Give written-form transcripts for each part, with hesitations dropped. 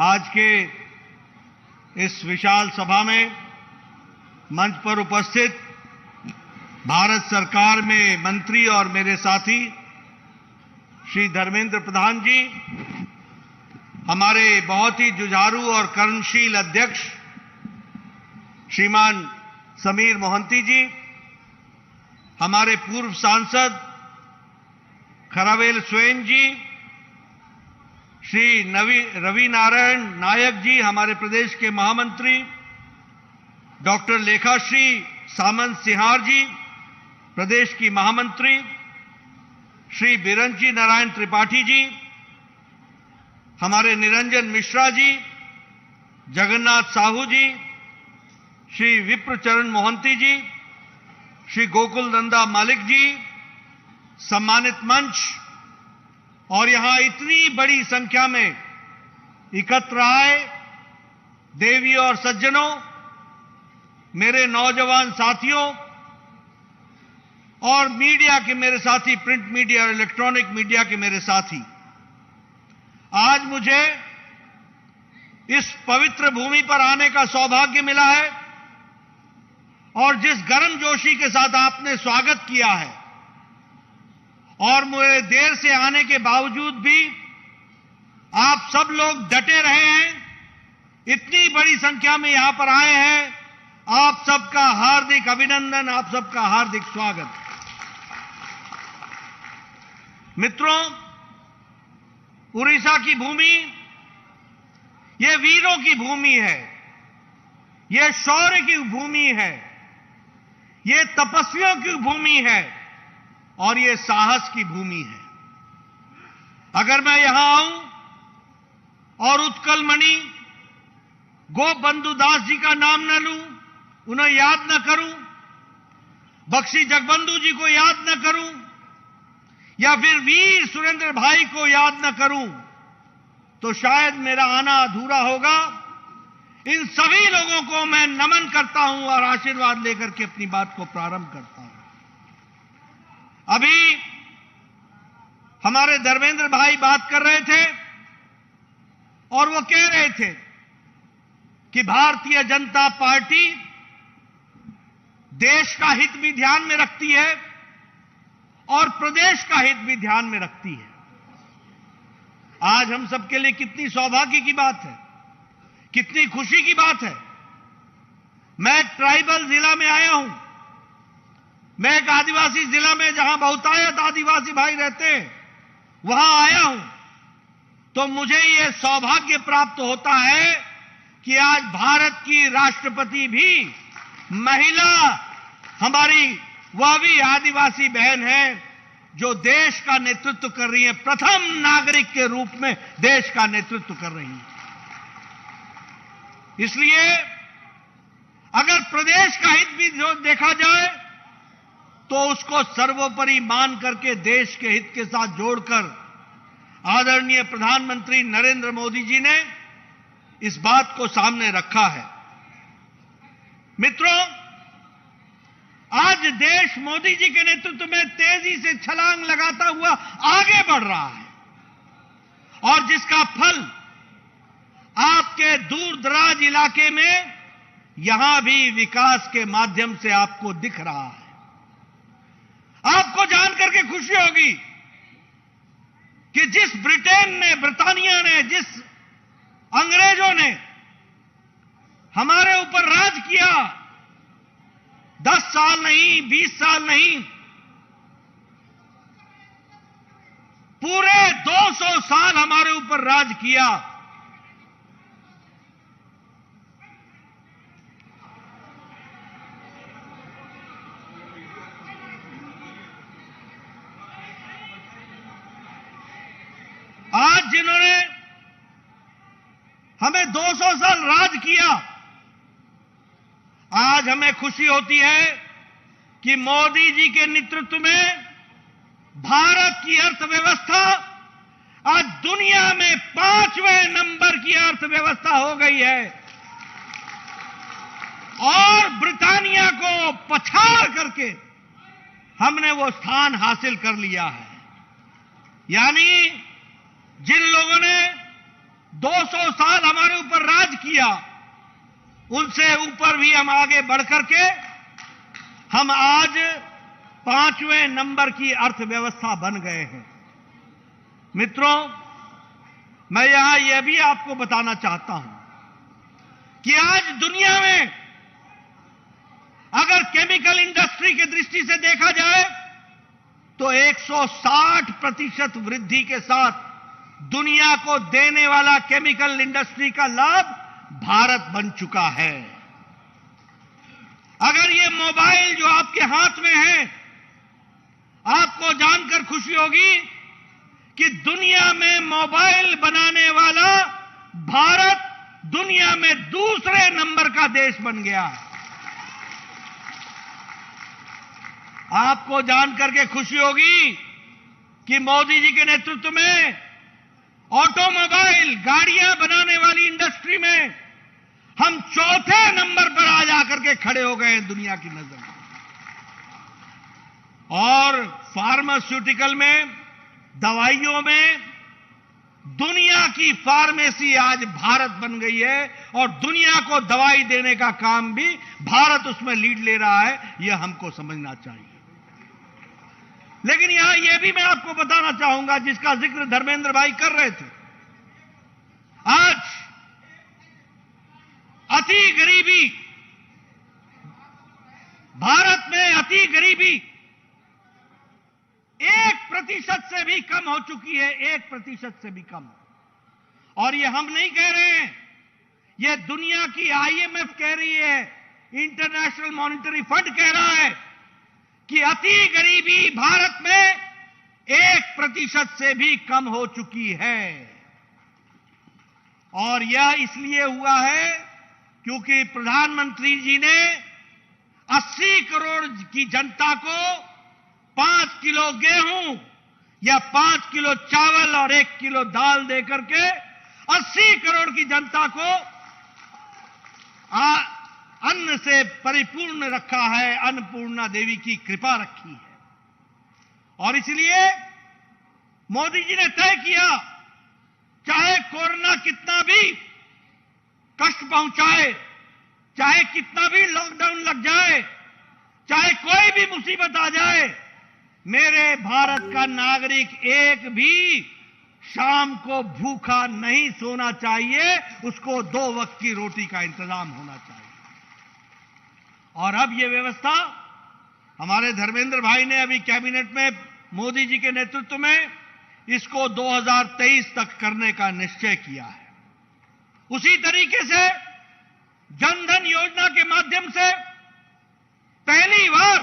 आज के इस विशाल सभा में मंच पर उपस्थित भारत सरकार में मंत्री और मेरे साथी श्री धर्मेंद्र प्रधान जी, हमारे बहुत ही जुझारू और कर्मशील अध्यक्ष श्रीमान समीर मोहंती जी, हमारे पूर्व सांसद खरावेल स्वेन जी, श्री रवि नारायण नायक जी, हमारे प्रदेश के महामंत्री डॉक्टर लेखाश्री सामंत सिहार जी, प्रदेश की महामंत्री श्री बिरंची नारायण त्रिपाठी जी, हमारे निरंजन मिश्रा जी, जगन्नाथ साहू जी, श्री विप्रचरण मोहंती जी, श्री गोकुल नंदा मालिक जी, सम्मानित मंच और यहां इतनी बड़ी संख्या में एकत्र आए देवी और सज्जनों, मेरे नौजवान साथियों और मीडिया के मेरे साथी, प्रिंट मीडिया और इलेक्ट्रॉनिक मीडिया के मेरे साथी, आज मुझे इस पवित्र भूमि पर आने का सौभाग्य मिला है और जिस गर्मजोशी के साथ आपने स्वागत किया है और मुझे देर से आने के बावजूद भी आप सब लोग डटे रहे हैं, इतनी बड़ी संख्या में यहां पर आए हैं, आप सबका हार्दिक अभिनंदन, आप सबका हार्दिक स्वागत। मित्रों, उड़ीसा की भूमि यह वीरों की भूमि है, यह शौर्य की भूमि है, यह तपस्वियों की भूमि है और यह साहस की भूमि है। अगर मैं यहां आऊं और उत्कल मणि गोपबंधु दास जी का नाम न लूं, उन्हें याद न करूं, बख्शी जगबंधु जी को याद न करूं या फिर वीर सुरेंद्र भाई को याद न करूं तो शायद मेरा आना अधूरा होगा। इन सभी लोगों को मैं नमन करता हूं और आशीर्वाद लेकर के अपनी बात को प्रारंभ करता हूं। अभी हमारे धर्मेंद्र भाई बात कर रहे थे और वो कह रहे थे कि भारतीय जनता पार्टी देश का हित भी ध्यान में रखती है और प्रदेश का हित भी ध्यान में रखती है। आज हम सबके लिए कितनी सौभाग्य की बात है, कितनी खुशी की बात है। मैं एक ट्राइबल जिला में आया हूं, मैं एक आदिवासी जिला में जहां बहुतायत आदिवासी भाई रहते हैं वहां आया हूं, तो मुझे यह सौभाग्य प्राप्त होता है कि आज भारत की राष्ट्रपति भी महिला, हमारी वह भी आदिवासी बहन है जो देश का नेतृत्व कर रही है, प्रथम नागरिक के रूप में देश का नेतृत्व कर रही है। इसलिए अगर प्रदेश का हित भी जो देखा जाए तो उसको सर्वोपरि मान करके देश के हित के साथ जोड़कर आदरणीय प्रधानमंत्री नरेंद्र मोदी जी ने इस बात को सामने रखा है। मित्रों, आज देश मोदी जी के नेतृत्व में तेजी से छलांग लगाता हुआ आगे बढ़ रहा है और जिसका फल आपके दूर दराज इलाके में यहां भी विकास के माध्यम से आपको दिख रहा है। आपको जानकर के खुशी होगी कि जिस ब्रिटानिया ने, जिस अंग्रेजों ने हमारे ऊपर राज किया, 10 साल नहीं, 20 साल नहीं, पूरे 200 साल हमारे ऊपर राज किया। आज जिन्होंने हमें 200 साल राज किया, आज हमें खुशी होती है कि मोदी जी के नेतृत्व में भारत की अर्थव्यवस्था आज दुनिया में 5वें नंबर की अर्थव्यवस्था हो गई है और ब्रिटानिया को पछाड़ करके हमने वो स्थान हासिल कर लिया है। यानी जिन लोगों ने 200 साल हमारे ऊपर राज किया, उनसे ऊपर भी हम आगे बढ़कर के हम आज 5वें नंबर की अर्थव्यवस्था बन गए हैं। मित्रों, मैं यहां यह भी आपको बताना चाहता हूं कि आज दुनिया में अगर केमिकल इंडस्ट्री की दृष्टि से देखा जाए तो 160% वृद्धि के साथ दुनिया को देने वाला केमिकल इंडस्ट्री का लाभ भारत बन चुका है। अगर ये मोबाइल जो आपके हाथ में है, आपको जानकर खुशी होगी कि दुनिया में मोबाइल बनाने वाला भारत दुनिया में दूसरे नंबर का देश बन गया है। आपको जानकर के खुशी होगी कि मोदी जी के नेतृत्व में ऑटोमोबाइल गाड़ियां बनाने वाली इंडस्ट्री में हम चौथे नंबर पर आ जाकर के खड़े हो गए हैं दुनिया की नजर में। और फार्मास्यूटिकल में, दवाइयों में दुनिया की फार्मेसी आज भारत बन गई है और दुनिया को दवाई देने का काम भी भारत उसमें लीड ले रहा है। यह हमको समझना चाहिए। लेकिन यहां यह भी मैं आपको बताना चाहूंगा, जिसका जिक्र धर्मेंद्र भाई कर रहे थे, आज अति गरीबी, भारत में अति गरीबी 1% से भी कम हो चुकी है, 1% से भी कम। और ये हम नहीं कह रहे हैं, ये दुनिया की IMF कह रही है, इंटरनेशनल मॉनिटरी फंड कह रहा है कि अति गरीबी भारत में 1% से भी कम हो चुकी है। और यह इसलिए हुआ है क्योंकि प्रधानमंत्री जी ने 80 करोड़ की जनता को 5 किलो गेहूं या 5 किलो चावल और 1 किलो दाल देकर के 80 करोड़ की जनता को अन्न से परिपूर्ण रखा है, अन्नपूर्णा देवी की कृपा रखी है। और इसलिए मोदी जी ने तय किया, चाहे कोरोना कितना भी कष्ट पहुंचाए, चाहे कितना भी लॉकडाउन लग जाए, चाहे कोई भी मुसीबत आ जाए, मेरे भारत का नागरिक एक भी शाम को भूखा नहीं सोना चाहिए, उसको 2 वक्त की रोटी का इंतजाम होना चाहिए। और अब यह व्यवस्था हमारे धर्मेंद्र भाई ने अभी कैबिनेट में मोदी जी के नेतृत्व में इसको 2023 तक करने का निश्चय किया है। उसी तरीके से जनधन योजना के माध्यम से पहली बार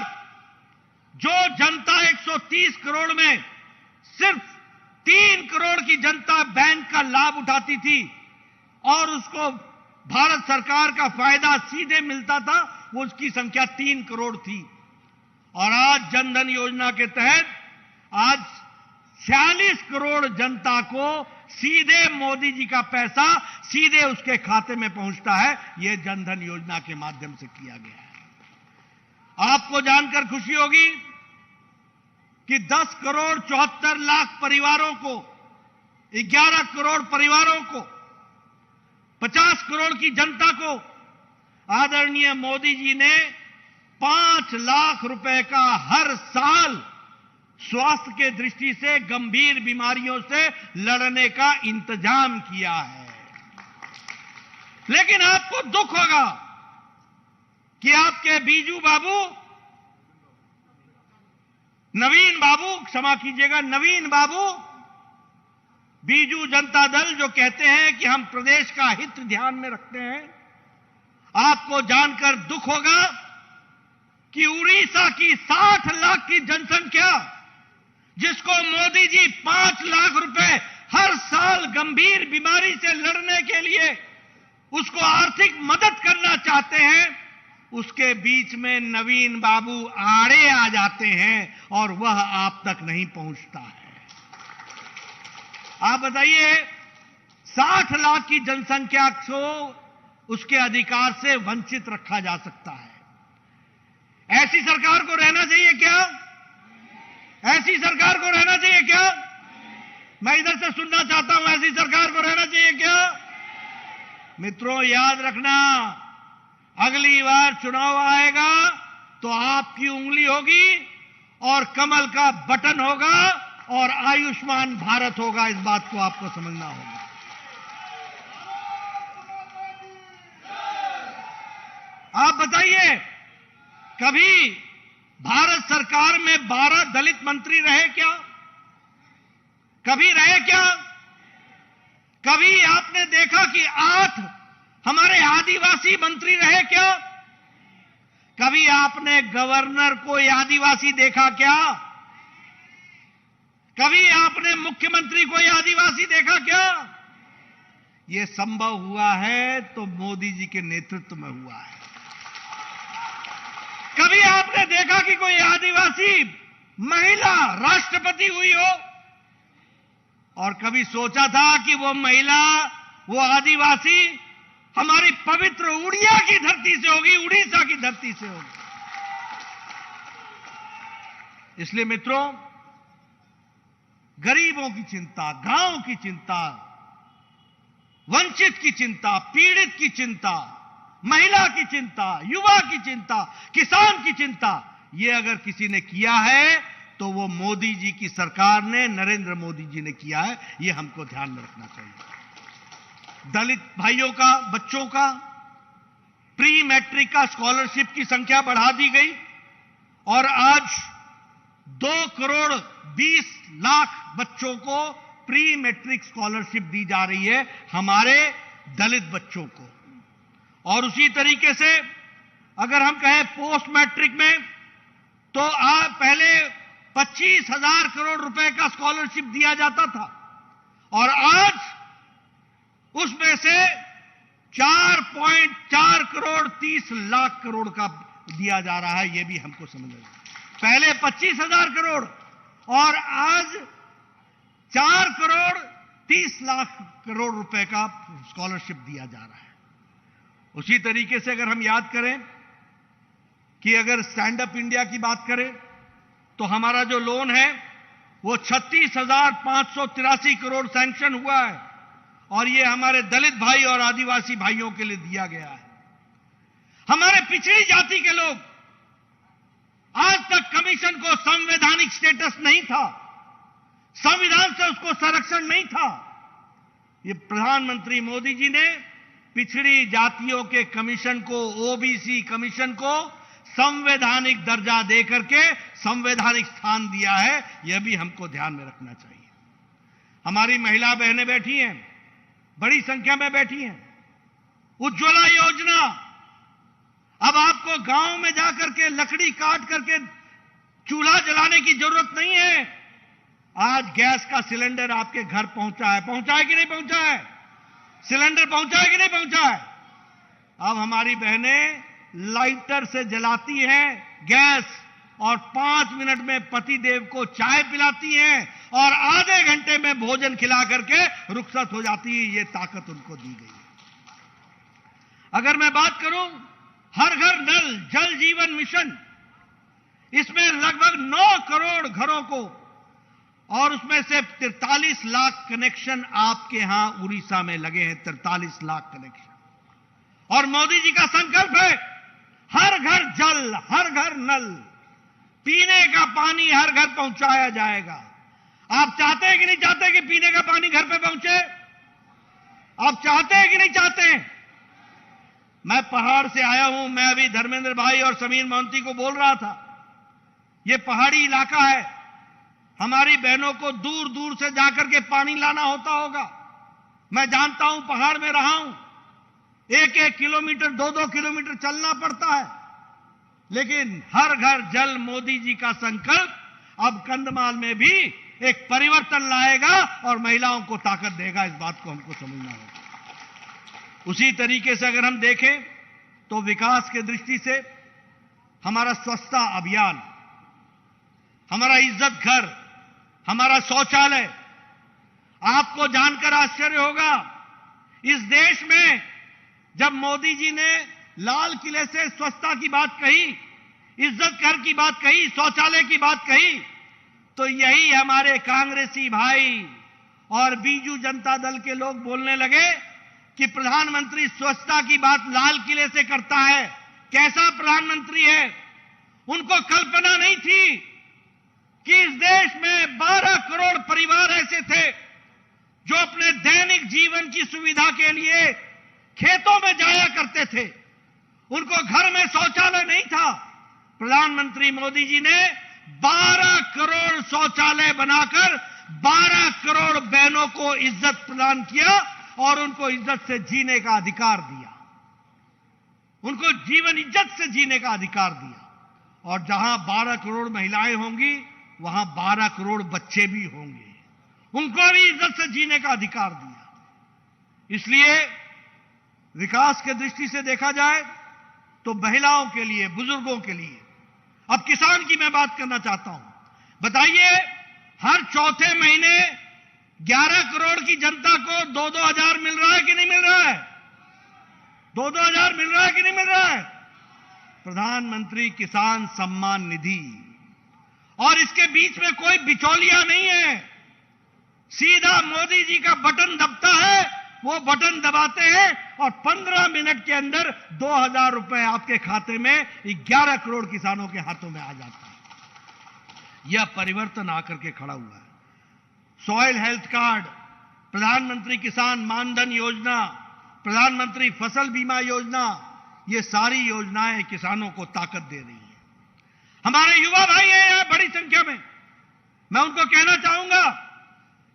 जो जनता 130 करोड़ में सिर्फ 3 करोड़ की जनता बैंक का लाभ उठाती थी और उसको भारत सरकार का फायदा सीधे मिलता था, वो उसकी संख्या 3 करोड़ थी। और आज जनधन योजना के तहत आज 46 करोड़ जनता को सीधे मोदी जी का पैसा सीधे उसके खाते में पहुंचता है। यह जनधन योजना के माध्यम से किया गया है। आपको जानकर खुशी होगी कि 10 करोड़ 74 लाख परिवारों को, 11 करोड़ परिवारों को, 50 करोड़ की जनता को आदरणीय मोदी जी ने 5 लाख रुपए का हर साल स्वास्थ्य के दृष्टि से गंभीर बीमारियों से लड़ने का इंतजाम किया है। लेकिन आपको दुख होगा कि आपके बीजू बाबू, नवीन बाबू, क्षमा कीजिएगा, नवीन बाबू, बीजू जनता दल जो कहते हैं कि हम प्रदेश का हित ध्यान में रखते हैं, आपको जानकर दुख होगा कि उड़ीसा की 60 लाख की जनसंख्या, जिसको मोदी जी 5 लाख रुपए हर साल गंभीर बीमारी से लड़ने के लिए उसको आर्थिक मदद करना चाहते हैं, उसके बीच में नवीन बाबू आड़े आ जाते हैं और वह आप तक नहीं पहुंचता है। आप बताइए, 60 लाख की जनसंख्या को उसके अधिकार से वंचित रखा जा सकता है? ऐसी सरकार को रहना चाहिए क्या? ऐसी सरकार को रहना चाहिए क्या? मैं इधर से सुनना चाहता हूं, ऐसी सरकार को रहना चाहिए क्या? मित्रों, याद रखना, अगली बार चुनाव आएगा तो आपकी उंगली होगी और कमल का बटन होगा और आयुष्मान भारत होगा। इस बात को आपको समझना होगा। आप बताइए, कभी भारत सरकार में 12 दलित मंत्री रहे क्या? कभी रहे क्या? कभी आपने देखा कि 8 हमारे आदिवासी मंत्री रहे क्या? कभी आपने गवर्नर को आदिवासी देखा क्या? कभी आपने मुख्यमंत्री को आदिवासी देखा क्या? यह संभव हुआ है तो मोदी जी के नेतृत्व में हुआ है। कभी आपने देखा कि कोई आदिवासी महिला राष्ट्रपति हुई हो? और कभी सोचा था कि वो महिला, वो आदिवासी हमारी पवित्र उड़िया की धरती से होगी, उड़ीसा की धरती से होगी? इसलिए मित्रों, गरीबों की चिंता, गांव की चिंता, वंचित की चिंता, पीड़ित की चिंता, महिला की चिंता, युवा की चिंता, किसान की चिंता, ये अगर किसी ने किया है तो वो मोदी जी की सरकार ने, नरेंद्र मोदी जी ने किया है। ये हमको ध्यान में रखना चाहिए। दलित भाइयों का, बच्चों का प्री मैट्रिक का स्कॉलरशिप की संख्या बढ़ा दी गई और आज 2 करोड़ 20 लाख बच्चों को प्री मैट्रिक स्कॉलरशिप दी जा रही है, हमारे दलित बच्चों को। और उसी तरीके से अगर हम कहें पोस्ट मैट्रिक में, तो पहले 25,000 करोड़ रुपए का स्कॉलरशिप दिया जाता था और आज उसमें से 4.4 करोड़ 30 लाख करोड़ का दिया जा रहा है। यह भी हमको समझना है। पहले 25,000 करोड़ और आज 4 करोड़ 30 लाख करोड़ रुपए का स्कॉलरशिप दिया जा रहा है। उसी तरीके से अगर हम याद करें कि अगर स्टैंड अप इंडिया की बात करें तो हमारा जो लोन है वो 36,583 करोड़ सैंक्शन हुआ है और ये हमारे दलित भाई और आदिवासी भाइयों के लिए दिया गया है। हमारे पिछड़ी जाति के लोग, आज तक कमीशन को संवैधानिक स्टेटस नहीं था, संविधान से उसको संरक्षण नहीं था। ये प्रधानमंत्री मोदी जी ने पिछड़ी जातियों के कमीशन को, ओबीसी कमीशन को संवैधानिक दर्जा देकर के संवैधानिक स्थान दिया है। यह भी हमको ध्यान में रखना चाहिए। हमारी महिला बहनें बैठी हैं, बड़ी संख्या में बैठी हैं। उज्ज्वला योजना, अब आपको गांव में जाकर के लकड़ी काट करके चूल्हा जलाने की जरूरत नहीं है। आज गैस का सिलेंडर आपके घर पहुंचा है। पहुंचा है कि नहीं पहुंचा है? सिलेंडर पहुंचा है कि नहीं पहुंचा है? अब हमारी बहनें लाइटर से जलाती हैं गैस और 5 मिनट में पति देव को चाय पिलाती हैं और आधे घंटे में भोजन खिला करके रुखसत हो जाती है। ये ताकत उनको दी गई है। अगर मैं बात करूं हर घर नल जल जीवन मिशन, इसमें लगभग 9 करोड़ घरों को और उसमें से 43 लाख कनेक्शन आपके यहां उड़ीसा में लगे हैं। 43 लाख कनेक्शन। और मोदी जी का संकल्प है हर घर जल, हर घर नल, पीने का पानी हर घर पहुंचाया जाएगा। आप चाहते हैं कि नहीं चाहते कि पीने का पानी घर पे पहुंचे? आप चाहते हैं कि नहीं चाहते हैं? मैं पहाड़ से आया हूं। मैं अभी धर्मेंद्र भाई और समीर मोहंती को बोल रहा था, यह पहाड़ी इलाका है। हमारी बहनों को दूर दूर से जाकर के पानी लाना होता होगा। मैं जानता हूं, पहाड़ में रहा हूं। 1-1 किलोमीटर, 2-2 किलोमीटर चलना पड़ता है। लेकिन हर घर जल मोदी जी का संकल्प अब कंधमाल में भी एक परिवर्तन लाएगा और महिलाओं को ताकत देगा। इस बात को हमको समझना होगा। उसी तरीके से अगर हम देखें तो विकास की दृष्टि से हमारा स्वच्छता अभियान, हमारा इज्जत घर, हमारा शौचालय, आपको जानकर आश्चर्य होगा, इस देश में जब मोदी जी ने लाल किले से स्वच्छता की बात कही, इज्जत घर की बात कही, शौचालय की बात कही, तो यही हमारे कांग्रेसी भाई और बीजू जनता दल के लोग बोलने लगे कि प्रधानमंत्री स्वच्छता की बात लाल किले से करता है। कैसा प्रधानमंत्री है? उनको कल्पना नहीं थी कि इस देश में 12 करोड़ परिवार ऐसे थे जो अपने दैनिक जीवन की सुविधा के लिए खेतों में जाया करते थे। उनको घर में शौचालय नहीं था। प्रधानमंत्री मोदी जी ने 12 करोड़ शौचालय बनाकर 12 करोड़ बहनों को इज्जत प्रदान किया और उनको इज्जत से जीने का अधिकार दिया। उनको जीवन इज्जत से जीने का अधिकार दिया। और जहां 12 करोड़ महिलाएं होंगी वहां 12 करोड़ बच्चे भी होंगे। उनको भी इज्जत से जीने का अधिकार दिया। इसलिए विकास के दृष्टि से देखा जाए तो महिलाओं के लिए, बुजुर्गों के लिए, अब किसान की मैं बात करना चाहता हूं। बताइए, हर चौथे महीने 11 करोड़ की जनता को 2-2 हजार मिल रहा है कि नहीं मिल रहा है? 2-2 हजार मिल रहा है कि नहीं मिल रहा है? प्रधानमंत्री किसान सम्मान निधि। और इसके बीच में कोई बिचौलिया नहीं है। सीधा मोदी जी का बटन दबता है, वो बटन दबाते हैं और 15 मिनट के अंदर 2000 रुपए आपके खाते में 11 करोड़ किसानों के हाथों में आ जाता है। यह परिवर्तन आकर के खड़ा हुआ है। सॉइल हेल्थ कार्ड, प्रधानमंत्री किसान मानधन योजना, प्रधानमंत्री फसल बीमा योजना, ये सारी योजनाएं किसानों को ताकत दे रही हैं। हमारे युवा भाई हैं यहां बड़ी संख्या में। मैं उनको कहना चाहूंगा,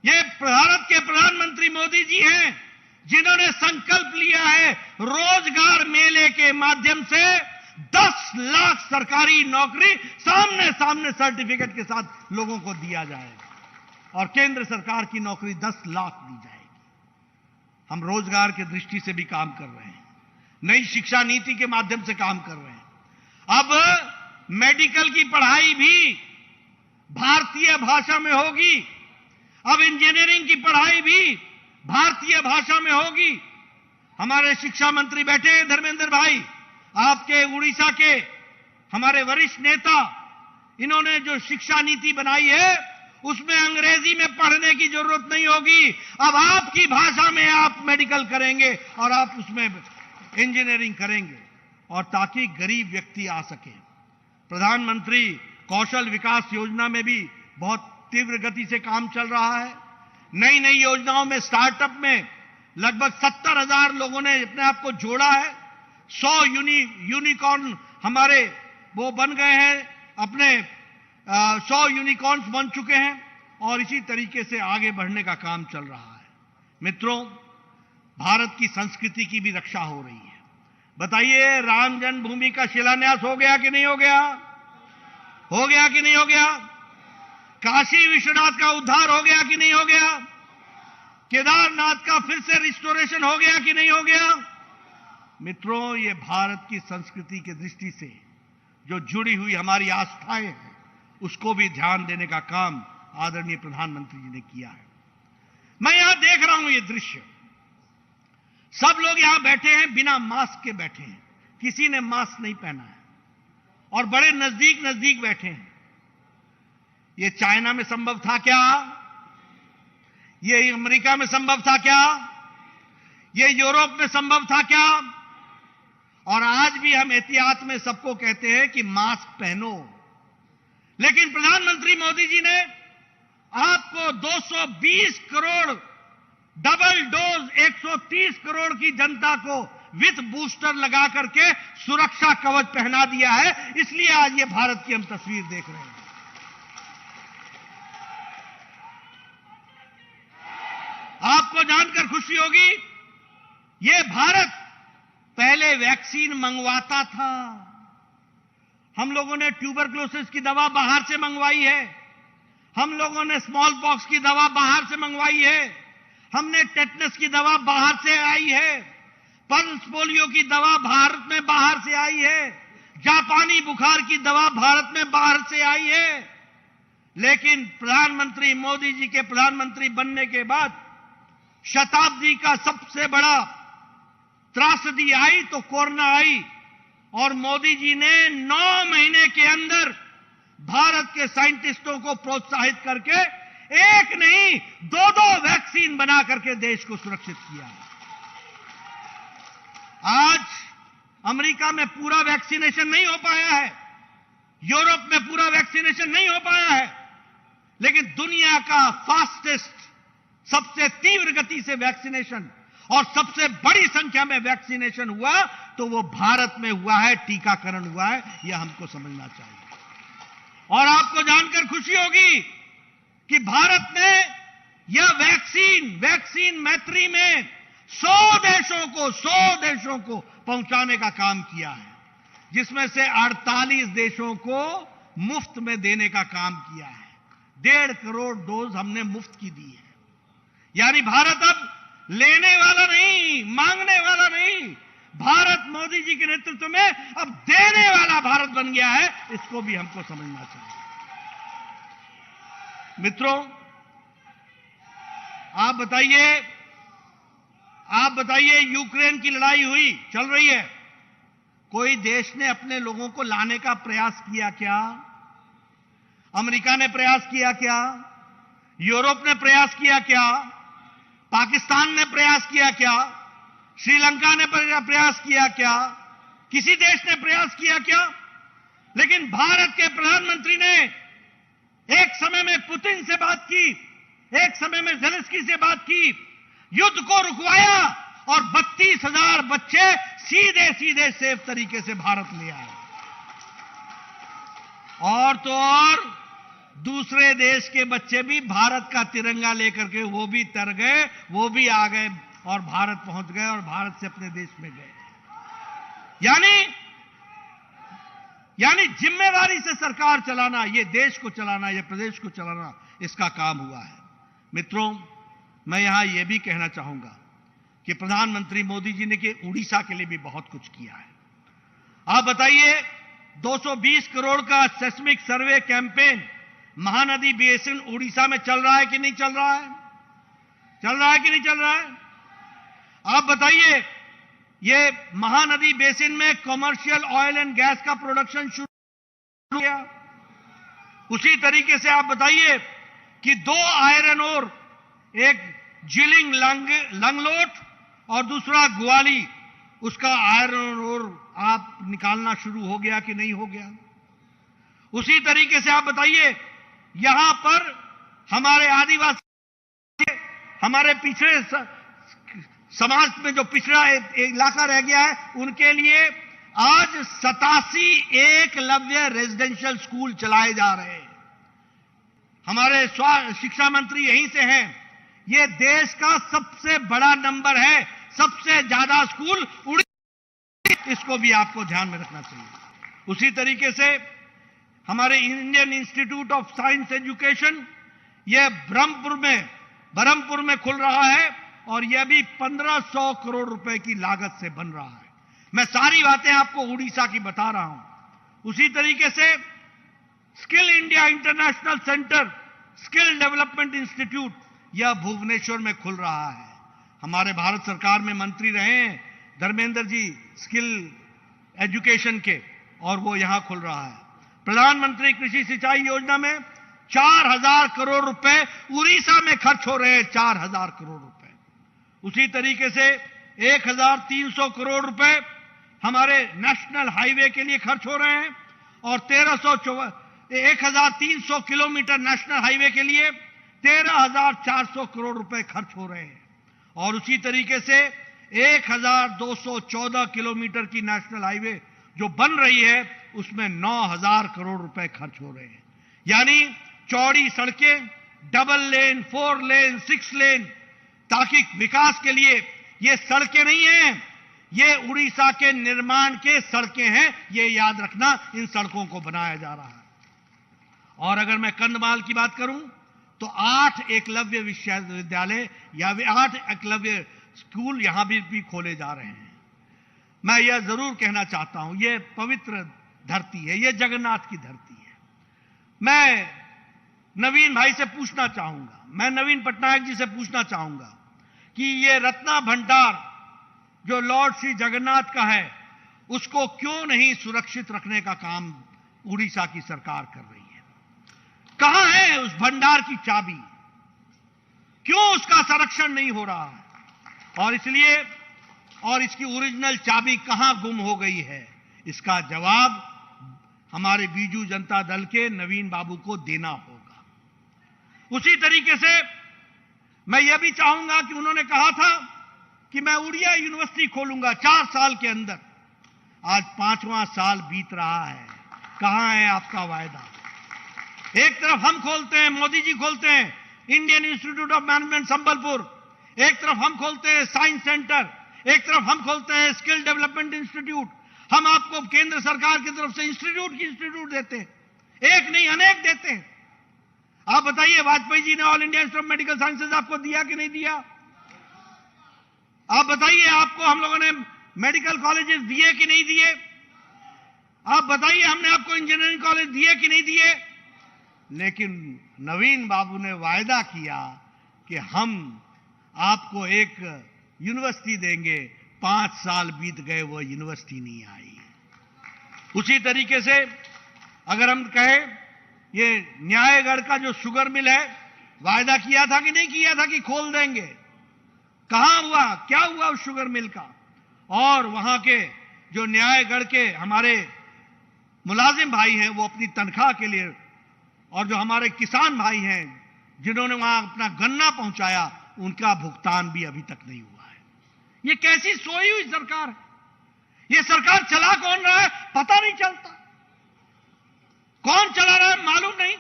ये भारत के प्रधानमंत्री मोदी जी हैं जिन्होंने संकल्प लिया है रोजगार मेले के माध्यम से 10 लाख सरकारी नौकरी सामने सामने सर्टिफिकेट के साथ लोगों को दिया जाएगा और केंद्र सरकार की नौकरी 10 लाख दी जाएगी। हम रोजगार की दृष्टि से भी काम कर रहे हैं, नई शिक्षा नीति के माध्यम से काम कर रहे हैं। अब मेडिकल की पढ़ाई भी भारतीय भाषा में होगी। अब इंजीनियरिंग की पढ़ाई भी भारतीय भाषा में होगी। हमारे शिक्षा मंत्री बैठे हैं धर्मेंद्र भाई, आपके उड़ीसा के हमारे वरिष्ठ नेता, इन्होंने जो शिक्षा नीति बनाई है उसमें अंग्रेजी में पढ़ने की जरूरत नहीं होगी। अब आपकी भाषा में आप मेडिकल करेंगे और आप उसमें इंजीनियरिंग करेंगे, और ताकि गरीब व्यक्ति आ सके। प्रधानमंत्री कौशल विकास योजना में भी बहुत तीव्र गति से काम चल रहा है। नई नई योजनाओं में, स्टार्टअप में लगभग 70,000 लोगों ने अपने आप को जोड़ा है। 100 यूनिकॉर्न हमारे वो बन गए हैं, अपने 100 यूनिकॉर्न्स बन चुके हैं और इसी तरीके से आगे बढ़ने का काम चल रहा है। मित्रों, भारत की संस्कृति की भी रक्षा हो रही है। बताइए, राम जन्मभूमि का शिलान्यास हो गया कि नहीं हो गया? हो गया कि नहीं हो गया? काशी विश्वनाथ का उद्धार हो गया कि नहीं हो गया? केदारनाथ का फिर से रिस्टोरेशन हो गया कि नहीं हो गया? मित्रों, ये भारत की संस्कृति की दृष्टि से जो जुड़ी हुई हमारी आस्थाएं हैं, उसको भी ध्यान देने का काम आदरणीय प्रधानमंत्री जी ने किया है। मैं यहां देख रहा हूं ये दृश्य, सब लोग यहां बैठे हैं, बिना मास्क के बैठे हैं, किसी ने मास्क नहीं पहना है और बड़े नजदीक नजदीक बैठे हैं। ये चाइना में संभव था क्या? ये अमेरिका में संभव था क्या? ये यूरोप में संभव था क्या? और आज भी हम एहतियात में सबको कहते हैं कि मास्क पहनो, लेकिन प्रधानमंत्री मोदी जी ने आपको 220 करोड़ डबल डोज 130 करोड़ की जनता को विथ बूस्टर लगा करके सुरक्षा कवच पहना दिया है। इसलिए आज ये भारत की हम तस्वीर देख रहे हैं। आपको जानकर खुशी होगी, ये भारत पहले वैक्सीन मंगवाता था। हम लोगों ने ट्यूबरक्लोसिस की दवा बाहर से मंगवाई है, हम लोगों ने स्मॉल पॉक्स की दवा बाहर से मंगवाई है, हमने टेटनस की दवा बाहर से आई है, पल्स पोलियो की दवा भारत में बाहर से आई है, जापानी बुखार की दवा भारत में बाहर से आई है। लेकिन प्रधानमंत्री मोदी जी के प्रधानमंत्री बनने के बाद शताब्दी का सबसे बड़ा त्रासदी आई तो कोरोना आई, और मोदी जी ने 9 महीने के अंदर भारत के साइंटिस्टों को प्रोत्साहित करके एक नहीं, दो वैक्सीन बना करके देश को सुरक्षित किया है। आज अमेरिका में पूरा वैक्सीनेशन नहीं हो पाया है, यूरोप में पूरा वैक्सीनेशन नहीं हो पाया है, लेकिन दुनिया का फास्टेस्ट, सबसे तीव्र गति से वैक्सीनेशन और सबसे बड़ी संख्या में वैक्सीनेशन हुआ तो वो भारत में हुआ है, टीकाकरण हुआ है। यह हमको समझना चाहिए। और आपको जानकर खुशी होगी कि भारत ने यह वैक्सीन मैत्री में 100 देशों को पहुंचाने का काम किया है, जिसमें से 48 देशों को मुफ्त में देने का काम किया है। 1.5 करोड़ डोज हमने मुफ्त की दी है। यानी भारत अब लेने वाला नहीं, मांगने वाला नहीं, भारत मोदी जी के नेतृत्व में अब देने वाला भारत बन गया है। इसको भी हमको समझना चाहिए। मित्रों, आप बताइए, यूक्रेन की लड़ाई हुई, चल रही है, कोई देश ने अपने लोगों को लाने का प्रयास किया क्या? अमेरिका ने प्रयास किया क्या? यूरोप ने प्रयास किया क्या? पाकिस्तान ने प्रयास किया क्या? श्रीलंका ने प्रयास किया क्या? किसी देश ने प्रयास किया क्या? लेकिन भारत के प्रधानमंत्री ने एक समय में पुतिन से बात की, एक समय में ज़ेलेंस्की से बात की, युद्ध को रुकवाया और 32,000 बच्चे सीधे सेफ तरीके से भारत ले आए। और तो और दूसरे देश के बच्चे भी भारत का तिरंगा लेकर के वो भी तर गए, वो भी आ गए और भारत पहुंच गए और भारत से अपने देश में गए। यानी जिम्मेदारी से सरकार चलाना, ये देश को चलाना, ये प्रदेश को चलाना, इसका काम हुआ है। मित्रों, मैं यहां यह भी कहना चाहूंगा कि प्रधानमंत्री मोदी जी ने उड़ीसा के लिए भी बहुत कुछ किया है। आप बताइए, 220 करोड़ का सेस्मिक सर्वे कैंपेन महानदी बेसिन उड़ीसा में चल रहा है कि नहीं चल रहा है? चल रहा है कि नहीं चल रहा है? आप बताइए, ये महानदी बेसिन में कमर्शियल ऑयल एंड गैस का प्रोडक्शन शुरू हो गया। उसी तरीके से आप बताइए कि 2 आयरन ओर, एक जिलिंग लंगलोट और दूसरा ग्वाली, उसका आयरन ओर आप निकालना शुरू हो गया कि नहीं हो गया? उसी तरीके से आप बताइए, यहां पर हमारे आदिवासी, हमारे पिछड़े समाज में जो पिछड़ा इलाका रह गया है, उनके लिए आज 87 एकलव्य रेजिडेंशियल स्कूल चलाए जा रहे हैं। हमारे शिक्षा मंत्री यहीं से हैं। ये देश का सबसे बड़ा नंबर है, सबसे ज्यादा स्कूल उड़ीसा, इसको भी आपको ध्यान में रखना चाहिए। उसी तरीके से हमारे Indian institute of science education, यह बरहमपुर में खुल रहा है और यह भी 1500 करोड़ रुपए की लागत से बन रहा है। मैं सारी बातें आपको उड़ीसा की बता रहा हूं। उसी तरीके से skill India international centre, skill development institute, यह भुवनेश्वर में खुल रहा है। हमारे भारत सरकार में मंत्री रहे हैं धर्मेंद्र जी स्किल एजुकेशन के, और वो यहां खुल रहा है। प्रधानमंत्री कृषि सिंचाई योजना में 4000 करोड़ रुपए उड़ीसा में खर्च हो रहे हैं, 4000 करोड़ रुपए। उसी तरीके से 1300 करोड़ रुपए हमारे नेशनल हाईवे के लिए खर्च हो रहे हैं और 1300 किलोमीटर नेशनल हाईवे के लिए 13,400 करोड़ रुपए खर्च हो रहे हैं। और उसी तरीके से 1214 किलोमीटर की नेशनल हाईवे जो बन रही है, उसमें 9,000 करोड़ रुपए खर्च हो रहे हैं। यानी चौड़ी सड़कें, डबल लेन, 4 लेन, 6 लेन, ताकि विकास के लिए ये सड़कें नहीं हैं, ये उड़ीसा के निर्माण के सड़कें हैं। ये याद रखना, इन सड़कों को बनाया जा रहा है। और अगर मैं कंधमाल की बात करूं तो 8 एकलव्य विश्वविद्यालय या 8 एकलव्य स्कूल यहां भी खोले जा रहे हैं। मैं यह जरूर कहना चाहता हूं, यह पवित्र धरती है, यह जगन्नाथ की धरती है। मैं नवीन भाई से पूछना चाहूंगा, मैं नवीन पटनायक जी से पूछना चाहूंगा कि ये रत्ना भंडार जो लॉर्ड श्री जगन्नाथ का है, उसको क्यों नहीं सुरक्षित रखने का काम उड़ीसा की सरकार कर रही है? कहां है उस भंडार की चाबी? क्यों उसका संरक्षण नहीं हो रहा है? और इसलिए इसकी ओरिजिनल चाबी कहां गुम हो गई है, इसका जवाब हमारे बीजू जनता दल के नवीन बाबू को देना होगा। उसी तरीके से मैं यह भी चाहूंगा कि उन्होंने कहा था कि मैं उड़िया यूनिवर्सिटी खोलूंगा 4 साल के अंदर। आज 5वां साल बीत रहा है, कहां है आपका वायदा? एक तरफ हम खोलते हैं, मोदी जी खोलते हैं Indian institute of management Sambalpur, एक तरफ हम खोलते हैं साइंस सेंटर, एक तरफ हम खोलते हैं स्किल डेवलपमेंट इंस्टीट्यूट। हम आपको केंद्र सरकार की तरफ से इंस्टीट्यूट देते हैं, एक नहीं अनेक देते हैं। आप बताइए, वाजपेयी जी ने all India institute of medical sciences आपको दिया कि नहीं दिया? आप बताइए, आपको हम लोगों ने मेडिकल कॉलेजेस दिए कि नहीं दिए? आप बताइए, हमने आपको इंजीनियरिंग कॉलेज दिए कि नहीं दिए? लेकिन नवीन बाबू ने वायदा किया कि हम आपको एक यूनिवर्सिटी देंगे। 5 साल बीत गए, वो यूनिवर्सिटी नहीं आई। उसी तरीके से अगर हम कहें, ये न्यायगढ़ का जो शुगर मिल है, वायदा किया था कि नहीं किया था कि खोल देंगे? कहां हुआ, क्या हुआ उस शुगर मिल का? और वहां के जो न्यायगढ़ के हमारे मुलाजिम भाई हैं, वो अपनी तनख्वाह के लिए, और जो हमारे किसान भाई हैं जिन्होंने वहां अपना गन्ना पहुंचाया, उनका भुगतान भी अभी तक नहीं हुआ है। ये कैसी सोई हुई सरकार है? ये सरकार चला कौन रहा है पता नहीं चलता, कौन चला रहा है मालूम नहीं।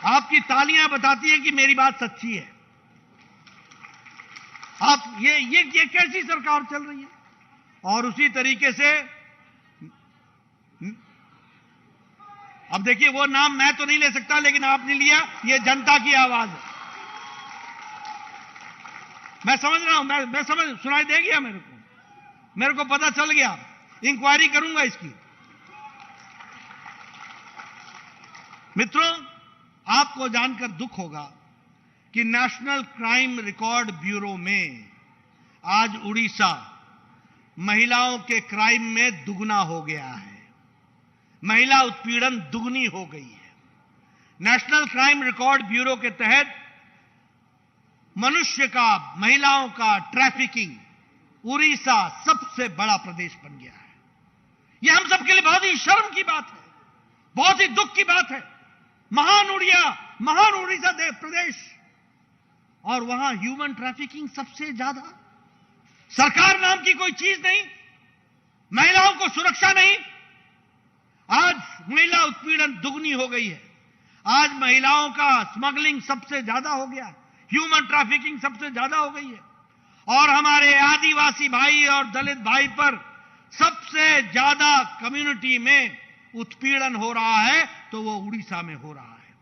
आपकी तालियां बताती हैं कि मेरी बात सच्ची है। आप ये कैसी सरकार चल रही है? और उसी तरीके से अब देखिए, वो नाम मैं तो नहीं ले सकता, लेकिन आपने लिया, ये जनता की आवाज है। मैं समझ रहा हूं, मैं समझ, सुनाई दे गया मेरे को पता चल गया, इंक्वायरी करूंगा इसकी। मित्रों, आपको जानकर दुख होगा कि नेशनल क्राइम रिकॉर्ड ब्यूरो में आज उड़ीसा महिलाओं के क्राइम में दुगना हो गया है। महिला उत्पीड़न दुगनी हो गई है। नेशनल क्राइम रिकॉर्ड ब्यूरो के तहत मनुष्य का, महिलाओं का ट्रैफिकिंग, उड़ीसा सबसे बड़ा प्रदेश बन गया है। यह हम सबके लिए बहुत ही शर्म की बात है, बहुत ही दुख की बात है। महान उड़ीसा प्रदेश, और वहां ह्यूमन ट्रैफिकिंग सबसे ज्यादा। सरकार नाम की कोई चीज नहीं, महिलाओं को सुरक्षा नहीं। आज महिला उत्पीड़न दुगनी हो गई है। आज महिलाओं का स्मगलिंग सबसे ज्यादा हो गया, ह्यूमन ट्रैफिकिंग सबसे ज्यादा हो गई है। और हमारे आदिवासी भाई और दलित भाई पर सबसे ज्यादा कम्युनिटी में उत्पीड़न हो रहा है, तो वो उड़ीसा में हो रहा है।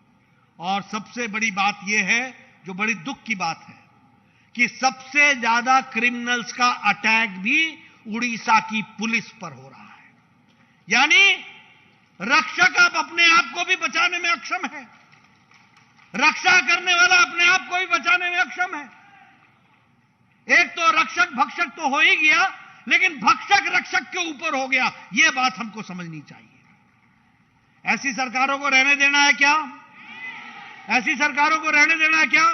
और सबसे बड़ी बात यह है, जो बड़ी दुख की बात है, कि सबसे ज्यादा क्रिमिनल्स का अटैक भी उड़ीसा की पुलिस पर हो रहा है। यानी रक्षक अब अपने आप को भी बचाने में अक्षम है, रक्षा करने वाला अपने आप को भी बचाने में अक्षम है। एक तो रक्षक भक्षक तो हो ही गया, लेकिन भक्षक रक्षक के ऊपर हो गया। यह बात हमको समझनी चाहिए। ऐसी सरकारों को रहने देना है क्या? ऐसी सरकारों को रहने देना है क्या?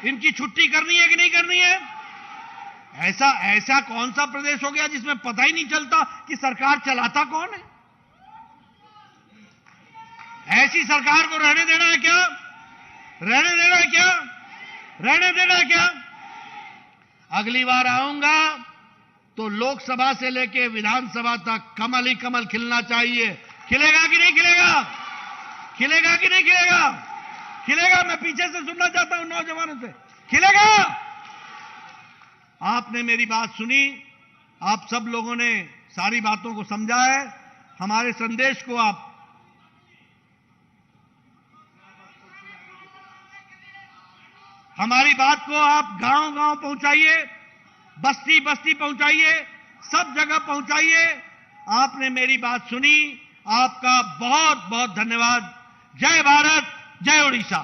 इनकी छुट्टी करनी है कि नहीं करनी है? ऐसा कौन सा प्रदेश हो गया जिसमें पता ही नहीं चलता कि सरकार चलाता कौन है? ऐसी सरकार को रहने देना है क्या? रहने देना है क्या? रहने देना है क्या? अगली बार आऊंगा तो लोकसभा से लेकर विधानसभा तक कमल ही कमल खिलना चाहिए। खिलेगा कि नहीं खिलेगा? खिलेगा कि नहीं खिलेगा? खिलेगा। मैं पीछे से सुनना चाहता हूं नौजवानों से, खिलेगा? आपने मेरी बात सुनी, आप सब लोगों ने सारी बातों को समझा है। हमारे संदेश को आप हमारी बात को आप गांव-गांव पहुंचाइए, बस्ती-बस्ती पहुंचाइए, सब जगह पहुंचाइए। आपने मेरी बात सुनी, आपका बहुत बहुत धन्यवाद। जय भारत, जय उड़ीसा।